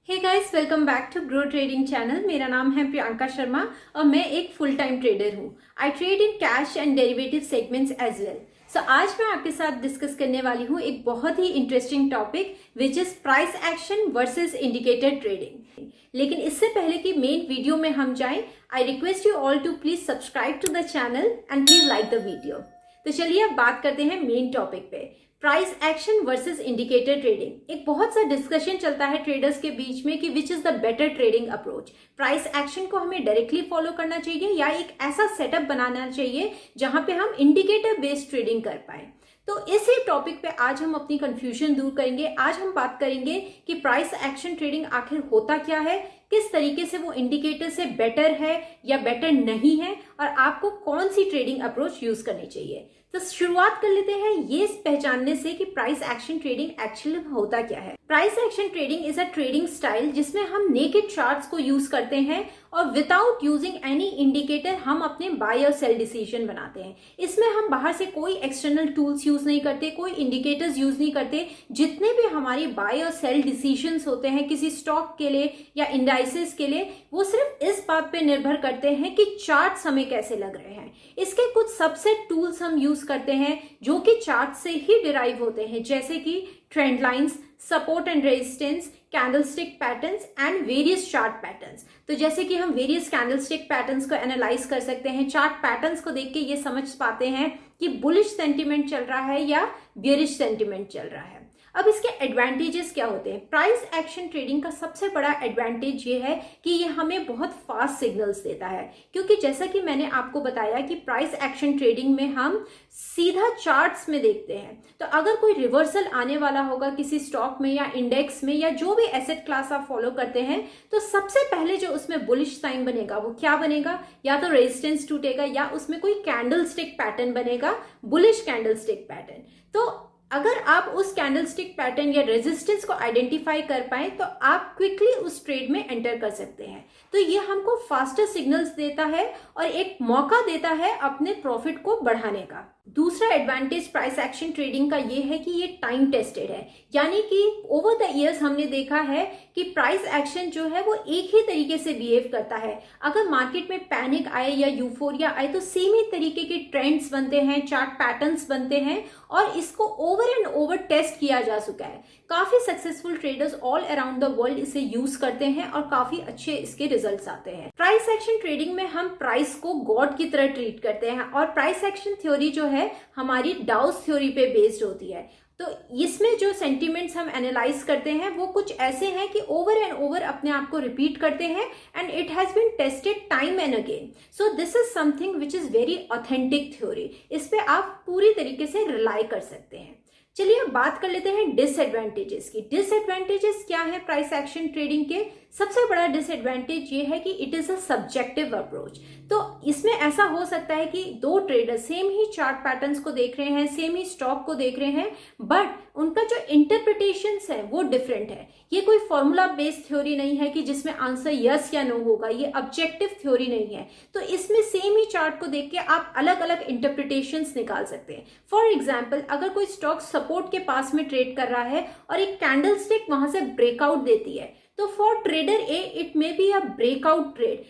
Hey guys, welcome back to Grow trading channel. मेरा नाम है प्रियंका शर्मा और मैं एक फुल टाइम ट्रेडर हूँ। I trade in cash and derivative segments as well. So आज मैं आपके साथ डिस्कस करने वाली हूँ एक बहुत ही interesting topic which is price action versus indicator trading. लेकिन इससे पहले कि मेन वीडियो में हम जाएं, I request you all to please subscribe to the channel and please like the video. तो चलिए अब बात करते हैं मेन टॉपिक पे, price action versus indicator trading. एक बहुत सा डिस्कशन चलता है ट्रेडर्स के बीच में कि which is the better trading approach. Price action को हमें डायरेक्टली फॉलो करना चाहिए या एक ऐसा सेटअप बनाना चाहिए जहां पे हम इंडिकेटर बेस्ड ट्रेडिंग कर पाए। तो इसी टॉपिक पे आज हम अपनी कंफ्यूजन दूर करेंगे। आज हम बात करेंगे कि प्राइस एक्शन ट्रेडिंग आखिर होता क्या है, किस तरीके से वो इंडिकेटर से बेटर है या बेटर नहीं है, और आपको कौन सी ट्रेडिंग अप्रोच यूज करनी चाहिए। तो शुरुआत कर लेते हैं ये पहचानने से कि प्राइस एक्शन ट्रेडिंग एक्चुअली होता क्या है। Price action trading is a trading style जिसमें हम नेकेड चार्ट्स को यूज करते हैं और विदाउट यूजिंग एनी इंडिकेटर हम अपने बाय और सेल डिसीजन बनाते हैं। इसमें हम बाहर से कोई एक्सटर्नल टूल्स यूज नहीं करते, कोई इंडिकेटर्स यूज नहीं करते। जितने भी हमारी बाय और सेल डिसीजंस होते हैं किसी स्टॉक के लिए या इंडाइसेस के लिए, वो सिर्फ इस बात पे निर्भर करते हैं कि चार्ट्स हमें कैसे लग रहे हैं। इसके कुछ सबसेट टूल्स हम यूज करते हैं जो कि चार्ट से ही डिराइव होते हैं, जैसे कि trend lines, support and resistance, candlestick patterns and various chart patterns. तो जैसे कि हम वेरियस कैंडलस्टिक पैटर्न्स को एनालाइज कर सकते हैं, चार्ट पैटर्न्स को देख के ये समझ पाते हैं कि बुलिश सेंटिमेंट चल रहा है या बियरिश सेंटिमेंट चल रहा है। अब इसके एडवांटेजेस क्या होते हैं? प्राइस एक्शन ट्रेडिंग का सबसे बड़ा एडवांटेज ये है कि ये हमें बहुत फास्ट सिग्नल्स देता है, क्योंकि जैसा कि मैंने आपको बताया कि प्राइस एक्शन ट्रेडिंग में हम सीधा चार्ट्स में देखते हैं। तो अगर कोई रिवर्सल आने वाला होगा किसी स्टॉक में या इंडेक्स में या जो भी एसेट क्लास आप फॉलो करते हैं, तो सबसे पहले जो उसमें बुलिश साइन बनेगा वो क्या बनेगा? या तो रेजिस्टेंस टूटेगा या उसमें कोई कैंडलस्टिक पैटर्न बनेगा, बुलिश कैंडलस्टिक पैटर्न। तो अगर आप उस कैंडलस्टिक पैटर्न या रेजिस्टेंस को आइडेंटिफाई कर पाए तो आप क्विकली उस ट्रेड में एंटर कर सकते हैं। तो ये हमको फास्टर सिग्नल्स देता है और एक मौका देता है अपने प्रॉफिट को बढ़ाने का। दूसरा एडवांटेज प्राइस एक्शन ट्रेडिंग का ये है कि ये टाइम टेस्टेड है, यानी कि ओवर द इयर्स हमने देखा है कि प्राइस एक्शन जो है वो एक ही तरीके से बिहेव करता है। अगर मार्केट में पैनिक आए या यूफोरिया आए तो सेम ही तरीके के ट्रेंड्स बनते हैं, चार्ट पैटर्न्स बनते हैं और इसको ओवर एंड ओवर टेस्ट किया जा चुका है। काफी successful traders all around the world इसे यूज करते हैं और काफी अच्छे इसके रिजल्ट्स आते हैं। प्राइस एक्शन ट्रेडिंग में हम प्राइस को गॉड की तरह ट्रीट करते हैं और प्राइस एक्शन थ्योरी जो है हमारी डाउस थ्योरी पे बेस्ड होती है। तो इसमें जो सेंटिमेंट्स हम एनालाइज करते हैं वो कुछ ऐसे हैं कि ओवर एंड ओवर अपने आप को रिपीट करते हैं and it has been tested time and again. So this is something which is very authentic theory. इस पे आप पूरी तरीके से रिलाई कर सकते हैं। चलिए अब बात कर लेते हैं डिसएडवांटेजेस की। डिसएडवांटेजेस क्या है प्राइस एक्शन ट्रेडिंग के? सबसे बड़ा डिसएडवांटेज ये है कि it is a subjective approach. तो इसमें ऐसा हो सकता है कि दो ट्रेडर सेम ही चार्ट पैटर्न्स को देख रहे हैं, सेम ही स्टॉक को देख रहे हैं, बट उनका जो इंटरप्रिटेशंस है वो डिफरेंट है। ये कोई फॉर्मूला बेस्ड थ्योरी नहीं है कि जिसमें आंसर यस या नो होगा, ये ऑब्जेक्टिव थ्योरी नहीं है। तो इसमें सेम ही चार्ट को देख के आप अलग अलग इंटरप्रिटेशंस निकाल सकते हैं। फॉर एग्जाम्पल, अगर कोई स्टॉक सपोर्ट के पास में ट्रेड कर रहा है और एक कैंडलस्टिक वहां से ब्रेकआउट देती है, तो for trader A it may be a breakout trade,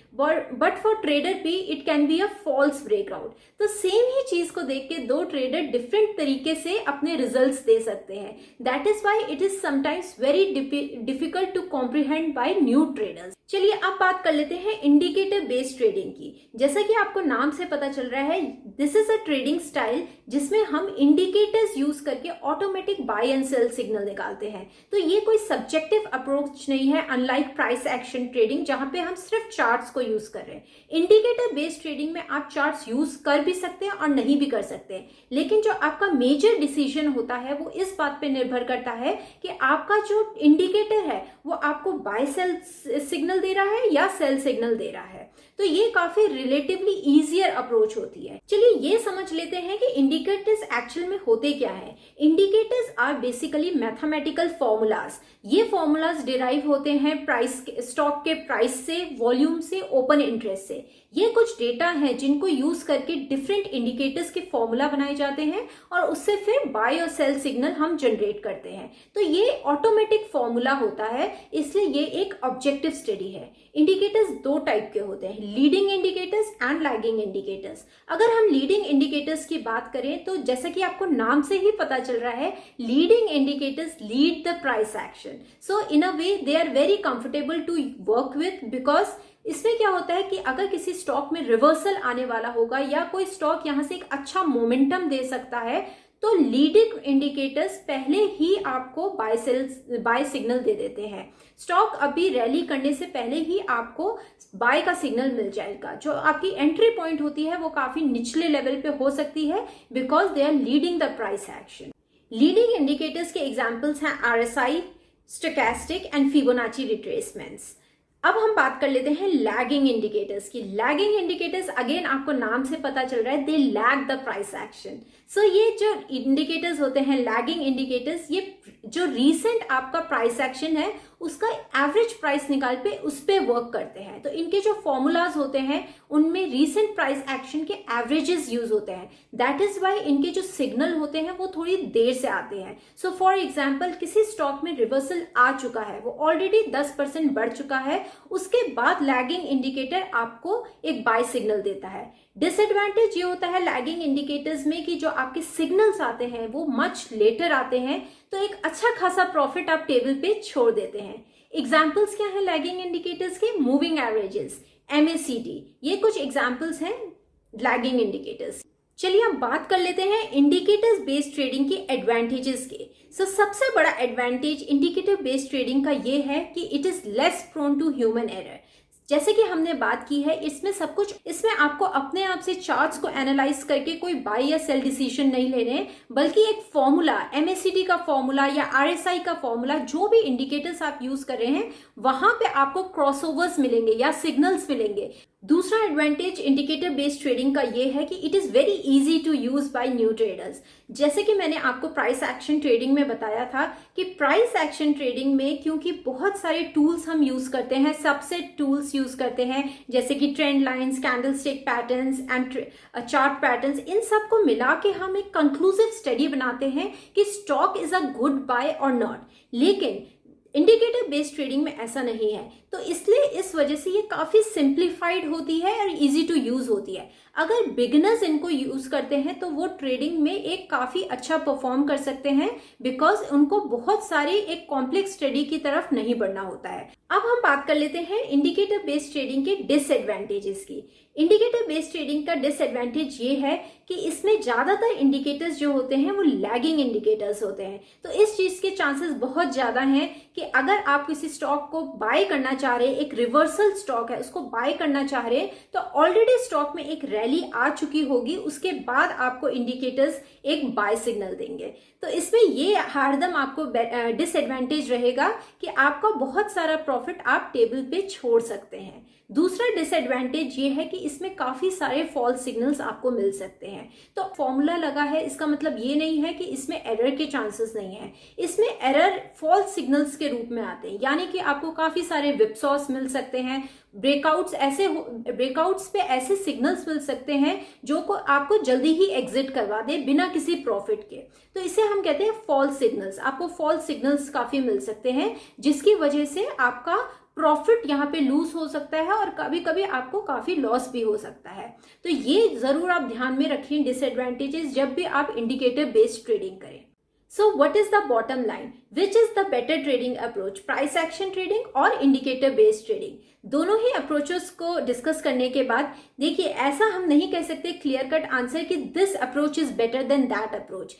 but for trader B it can be a false breakout. तो सेम ही चीज को देख के दो ट्रेडर डिफरेंट तरीके से अपने रिजल्ट्स दे सकते हैं। That is why it is sometimes very difficult to comprehend by new traders. चलिए अब बात कर लेते हैं इंडिकेटर बेस्ड ट्रेडिंग की। जैसा कि आपको नाम से पता चल रहा है, this is a trading style जिसमें हम इंडिकेटर्स यूज करके automatic buy and sell signal निकालते हैं। तो ये कोई सब्जेक्टिव अप्रोच नहीं है, अनलाइक प्राइस एक्शन ट्रेडिंग जहां पे हम सिर्फ चार्ट्स को यूज कर रहे हैं। इंडिकेटर बेस्ड ट्रेडिंग में आप चार्ट्स यूज कर भी सकते हैं और नहीं भी कर सकते हैं, लेकिन जो आपका मेजर डिसीजन होता है वो इस बात पे निर्भर करता है कि आपका जो इंडिकेटर है वो आपको बाय सेल सिग्नल दे रहा है या सेल सिग्नल दे रहा है। तो ये काफी रिलेटिवली इजियर अप्रोच होती है। चलिए ये समझ लेते हैं कि इंडिकेटर्स एक्चुअल में होते क्या है। Indicators are basically mathematical formulas. ये फॉर्मूलाज डिराइव होते हैं प्राइस स्टॉक के प्राइस से, वॉल्यूम से, ओपन इंटरेस्ट से। ये कुछ डेटा है जिनको यूज करके डिफरेंट इंडिकेटर्स के फॉर्मूला बनाए जाते हैं और उससे फिर बाय और सेल सिग्नल हम जनरेट करते हैं। तो ये ऑटोमेटिक फॉर्मूला होता है, इसलिए ये एक ऑब्जेक्टिव स्टडी है। इंडिकेटर्स दो टाइप के होते हैं, leading indicators and lagging indicators. अगर हम लीडिंग इंडिकेटर्स की बात करें तो जैसा कि आपको नाम से ही पता चल रहा है, leading indicators lead the price action. So in a way they are very comfortable to work with, because इसमें क्या होता है कि अगर किसी स्टॉक में रिवर्सल आने वाला होगा या कोई स्टॉक यहां से एक अच्छा मोमेंटम दे सकता है, तो लीडिंग इंडिकेटर्स पहले ही आपको बाय सिग्नल दे देते हैं। स्टॉक अभी रैली करने से पहले ही आपको बाय का सिग्नल मिल जाएगा। जो आपकी एंट्री पॉइंट होती है वो काफी निचले लेवल पे हो सकती है, because they are leading the price action. Leading indicators के एग्जाम्पल्स हैं RSI, stochastic and Fibonacci retracements. अब हम बात कर लेते हैं लैगिंग इंडिकेटर्स की। लैगिंग इंडिकेटर्स अगेन आपको नाम से पता चल रहा है, they lag the price action. So ये जो इंडिकेटर्स होते हैं लैगिंग इंडिकेटर्स, ये जो रीसेंट आपका प्राइस एक्शन है उसका एवरेज प्राइस निकाल पे उस पे वर्क करते हैं। तो इनके जो फॉर्मूलाज होते हैं उनमें रीसेंट प्राइस एक्शन के एवरेजेस यूज होते हैं। दैट इज वाई इनके जो सिग्नल होते हैं वो थोड़ी देर से आते हैं। सो फॉर एग्जाम्पल किसी स्टॉक में रिवर्सल आ चुका है, वो ऑलरेडी 10% बढ़ चुका है, उसके बाद लैगिंग इंडिकेटर आपको एक बाय सिग्नल देता है। डिसएडवांटेज ये होता है लैगिंग इंडिकेटर्स में कि जो आपके सिग्नल्स आते हैं वो मच लेटर आते हैं, तो एक अच्छा खासा प्रॉफिट आप टेबल पे छोड़ देते हैं। एग्जाम्पल्स क्या है लैगिंग इंडिकेटर्स के? मूविंग एवरेजेस, MACD, ये कुछ एग्जाम्पल्स हैं लैगिंग इंडिकेटर्स। चलिए अब बात कर लेते हैं इंडिकेटर्स बेस्ड ट्रेडिंग के एडवांटेजेस के। सबसे बड़ा एडवांटेज इंडिकेटर बेस्ड ट्रेडिंग का ये है कि it is less prone to human error. जैसे कि हमने बात की है, इसमें आपको अपने आप से चार्ट्स को एनालाइज करके कोई बाय या सेल डिसीजन नहीं लेने, बल्कि एक फॉर्मूला, MACD का फॉर्मूला या RSI का फॉर्मूला, जो भी इंडिकेटर्स आप यूज कर रहे हैं वहां पे आपको क्रॉसओवर्स मिलेंगे या सिग्नल्स मिलेंगे। दूसरा एडवांटेज इंडिकेटर बेस्ड ट्रेडिंग का ये है कि it is very easy to use by new traders. जैसे कि मैंने आपको प्राइस एक्शन ट्रेडिंग में बताया था कि प्राइस एक्शन ट्रेडिंग में क्योंकि बहुत सारे टूल्स हम यूज करते हैं, सबसेट टूल्स यूज करते हैं, जैसे कि trend lines, candlestick patterns and chart patterns, इन सब को मिला के हम एक कंक्लूसिव स्टडी बनाते हैं कि stock is a good buy और नॉट। लेकिन इंडिकेटर बेस्ड ट्रेडिंग में ऐसा नहीं है, तो इसलिए इस वजह से ये काफी सिंप्लीफाइड होती है और इजी टू यूज होती है। अगर बिगिनर्स इनको यूज करते हैं तो वो ट्रेडिंग में एक काफी अच्छा परफॉर्म कर सकते हैं, बिकॉज उनको बहुत सारे एक कॉम्प्लेक्स स्टडी की तरफ नहीं बढ़ना होता है। अब हम बात कर लेते हैं इंडिकेटर बेस्ड ट्रेडिंग के डिसएडवांटेजेस की। इंडिकेटर बेस्ड ट्रेडिंग का डिसएडवांटेज ये है कि इसमें ज्यादातर इंडिकेटर्स जो होते हैं वो लैगिंग इंडिकेटर्स होते हैं। तो इस चीज के चांसेस बहुत ज्यादा हैं कि अगर आप किसी स्टॉक को बाय करना चाह रहे हैं, एक रिवर्सल स्टॉक है उसको बाय करना चाह रहे हैं, तो ऑलरेडी स्टॉक में एक रैली आ चुकी होगी, उसके बाद आपको इंडिकेटर्स एक बाय सिग्नल देंगे। तो इसमें ये हरदम आपको डिसएडवांटेज रहेगा कि आपका बहुत सारा प्रॉफिट आप टेबल पे छोड़ सकते हैं। दूसरा डिसएडवांटेज ये है कि इसमें काफी सारे फॉल्स सिग्नल्स आपको मिल सकते हैं। तो फॉर्मूला लगा है, इसका मतलब ये नहीं है कि इसमें एरर के चांसेस नहीं है। इसमें एरर फॉल्स सिग्नल्स के रूप में आते हैं, यानी कि आपको काफी सारे विपसॉस मिल सकते हैं, ब्रेकआउट्स पे ऐसे सिग्नल्स मिल सकते हैं जो को आपको जल्दी ही एग्जिट करवा दे बिना किसी प्रॉफिट के। तो इसे हम कहते हैं फॉल्स सिग्नल्स। आपको फॉल्स सिग्नल्स काफी मिल सकते हैं, जिसकी वजह से आपका प्रॉफिट यहाँ पे लूज हो सकता है और कभी कभी आपको काफी लॉस भी हो सकता है। तो ये जरूर आप ध्यान में रखिए डिसएडवांटेजेस जब भी आप इंडिकेटर बेस्ड ट्रेडिंग करें। So what is the bottom line? Which is the better trading approach? Price action trading और indicator based trading? दोनों ही अप्रोचेस को डिस्कस करने के बाद देखिए, ऐसा हम नहीं कह सकते क्लियर कट आंसर कि this approach is better than that approach.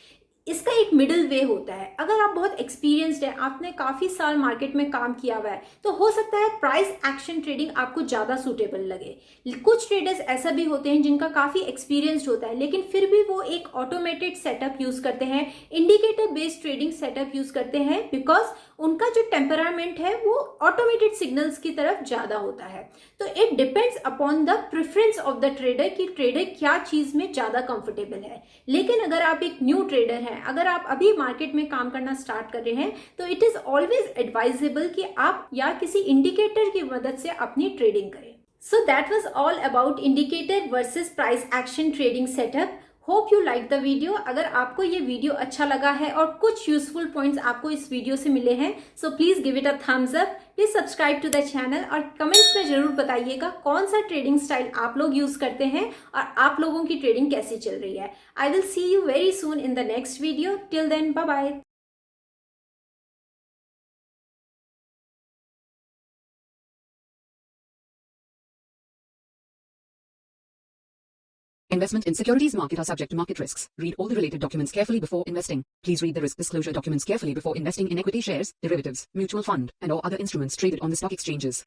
इसका एक मिडिल वे होता है। अगर आप बहुत एक्सपीरियंस्ड है, आपने काफी साल मार्केट में काम किया हुआ है, तो हो सकता है प्राइस एक्शन ट्रेडिंग आपको ज्यादा सूटेबल लगे। कुछ ट्रेडर्स ऐसा भी होते हैं जिनका काफी एक्सपीरियंस्ड होता है, लेकिन फिर भी वो एक ऑटोमेटेड सेटअप यूज करते हैं, indicator based trading setup use करते हैं, बिकॉज उनका जो टेम्परामेंट है वो ऑटोमेटेड सिग्नल्स की तरफ ज्यादा होता है। तो it depends upon the preference of the trader कि ट्रेडर क्या चीज में ज्यादा कंफर्टेबल है। लेकिन अगर आप एक न्यू ट्रेडर हैं, अगर आप अभी मार्केट में काम करना स्टार्ट कर रहे हैं, तो इट इज ऑलवेज एडवाइजेबल कि आप या किसी इंडिकेटर की मदद से अपनी ट्रेडिंग करें। So that was all about indicator versus price action trading setup. Hope you like the video. अगर आपको ये वीडियो अच्छा लगा है और कुछ यूजफुल पॉइंट्स आपको इस वीडियो से मिले हैं, so please give it a thumbs up. Please subscribe to the channel और कमेंट्स में जरूर बताइएगा कौन सा ट्रेडिंग स्टाइल आप लोग यूज करते हैं और आप लोगों की ट्रेडिंग कैसी चल रही है. I will see you very soon in the next video. Till then, bye bye. Investment in securities market are subject to market risks. Read all the related documents carefully before investing. Please read the risk disclosure documents carefully before investing in equity shares, derivatives, mutual fund, and or other instruments traded on the stock exchanges.